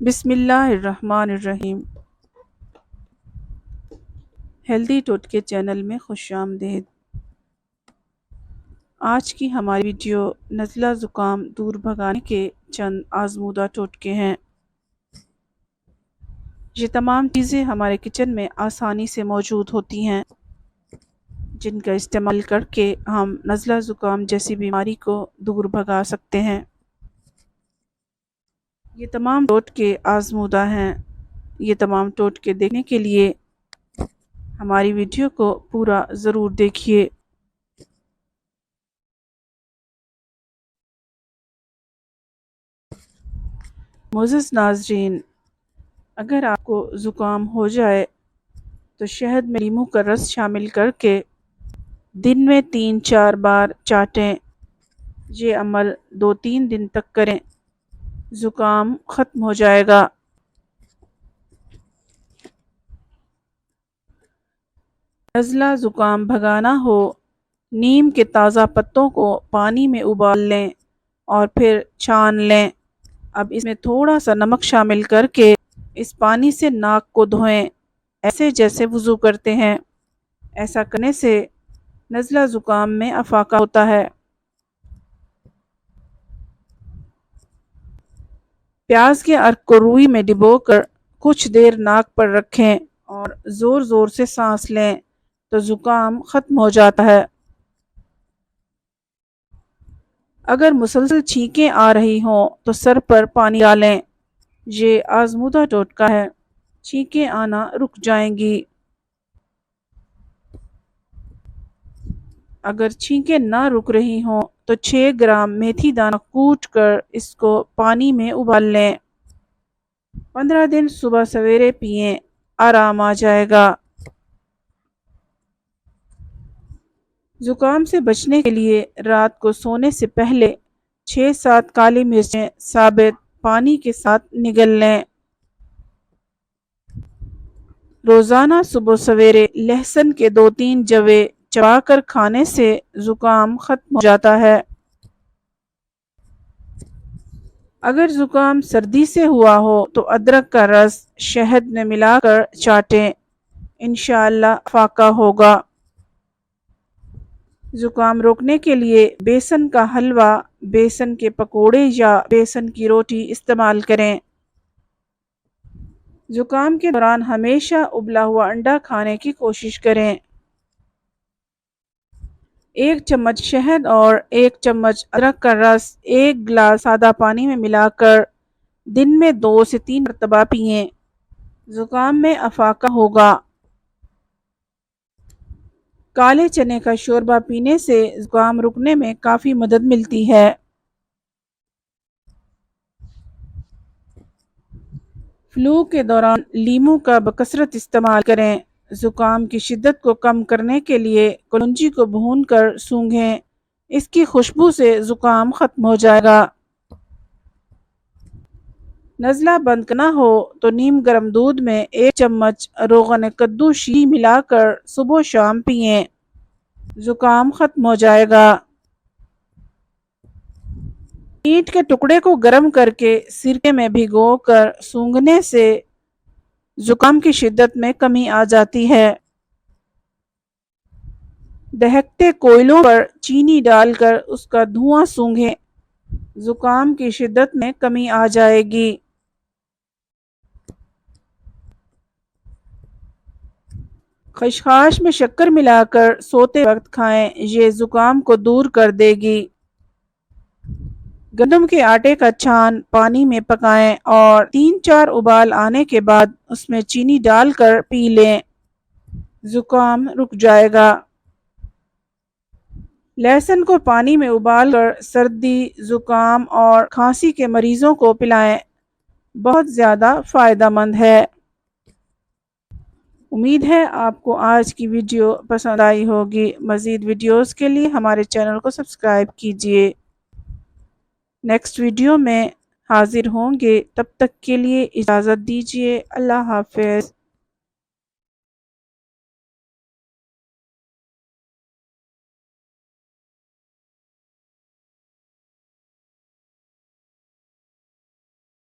بسم اللہ الرحمن الرحیم۔ ہیلدی ٹوٹکے چینل میں خوش آمدید۔ آج کی ہماری ویڈیو نزلہ زکام دور بھگانے کے چند آزمودہ ٹوٹکے ہیں۔ یہ تمام چیزیں ہمارے کچن میں آسانی سے موجود ہوتی ہیں، جن کا استعمال کر کے ہم نزلہ زکام جیسی بیماری کو دور بھگا سکتے ہیں۔ یہ تمام ٹوٹکے آزمودہ ہیں۔ یہ تمام ٹوٹکے دیکھنے کے لیے ہماری ویڈیو کو پورا ضرور دیکھیے۔ معزز ناظرین، اگر آپ کو زکام ہو جائے تو شہد میں لیموں کا رس شامل کر کے دن میں 3-4 بار چاٹیں۔ یہ عمل 2-3 دن تک کریں، زکام ختم ہو جائے گا۔ نزلہ زکام بھگانا ہو، نیم کے تازہ پتوں کو پانی میں ابال لیں اور پھر چھان لیں۔ اب اس میں تھوڑا سا نمک شامل کر کے اس پانی سے ناک کو دھوئیں، ایسے جیسے وضو کرتے ہیں۔ ایسا کرنے سے نزلہ زکام میں افاقہ ہوتا ہے۔ پیاز کے ارک کو روئی میں ڈبو کر کچھ دیر ناک پر رکھیں اور زور زور سے سانس لیں تو زکام ختم ہو جاتا ہے۔ اگر مسلسل چھینکیں آ رہی ہوں تو سر پر پانی ڈالیں۔ یہ آزمودہ ٹوٹکا ہے، چھینکیں آنا رک جائیں گی۔ اگر چھینکیں نہ رک رہی ہوں تو 6 گرام میتھی دانہ کوٹ کر اس کو پانی میں ابال لیں۔ 15 دن صبح سویرے پئیں، آرام آ جائے گا۔ زکام سے بچنے کے لیے رات کو سونے سے پہلے 6-7 کالی مرچیں ثابت پانی کے ساتھ نگل لیں۔ روزانہ صبح سویرے لہسن کے 2-3 جوے چبا کر کھانے سے زکام ختم ہو جاتا ہے۔ اگر زکام سردی سے ہوا ہو تو ادرک کا رس شہد میں ملا کر چاٹیں، انشاءاللہ فاقہ ہوگا۔ زکام روکنے کے لیے بیسن کا حلوہ، بیسن کے پکوڑے یا بیسن کی روٹی استعمال کریں۔ زکام کے دوران ہمیشہ ابلا ہوا انڈا کھانے کی کوشش کریں۔ 1 چمچ شہد اور 1 چمچ ادرک کا رس 1 گلاس سادہ پانی میں ملا کر دن میں 2 سے 3 مرتبہ پئیں، زکام میں افاقہ ہوگا۔ کالے چنے کا شوربہ پینے سے زکام رکنے میں کافی مدد ملتی ہے۔ فلو کے دوران لیموں کا بکثرت استعمال کریں۔ زکام کی شدت کو کم کرنے کے لیے کلونجی کو بھون کر سونگھیں، اس کی خوشبو سے زکام ختم ہو جائے گا۔ نزلہ بند کرنا ہو تو نیم گرم دودھ میں 1 چمچ روغن کدو شیریں ملا کر صبح و شام پئیں، زکام ختم ہو جائے گا۔ اینٹ کے ٹکڑے کو گرم کر کے سرکے میں بھگو کر سونگھنے سے زکام کی شدت میں کمی آ جاتی ہے۔ دہکتے کوئلوں پر چینی ڈال کر اس کا دھواں سونگھیں، زکام کی شدت میں کمی آ جائے گی۔ خشخاش میں شکر ملا کر سوتے وقت کھائیں، یہ زکام کو دور کر دے گی۔ گندم کے آٹے کا چھان پانی میں پکائیں اور 3-4 ابال آنے کے بعد اس میں چینی ڈال کر پی لیں، زکام رک جائے گا۔ لہسن کو پانی میں ابال کر سردی، زکام اور کھانسی کے مریضوں کو پلائیں، بہت زیادہ فائدہ مند ہے۔ امید ہے آپ کو آج کی ویڈیو پسند آئی ہوگی۔ مزید ویڈیوز کے لیے ہمارے چینل کو سبسکرائب کیجیے۔ نیکسٹ ویڈیو میں حاضر ہوں گے، تب تک کے لیے اجازت دیجیے۔ اللہ حافظ۔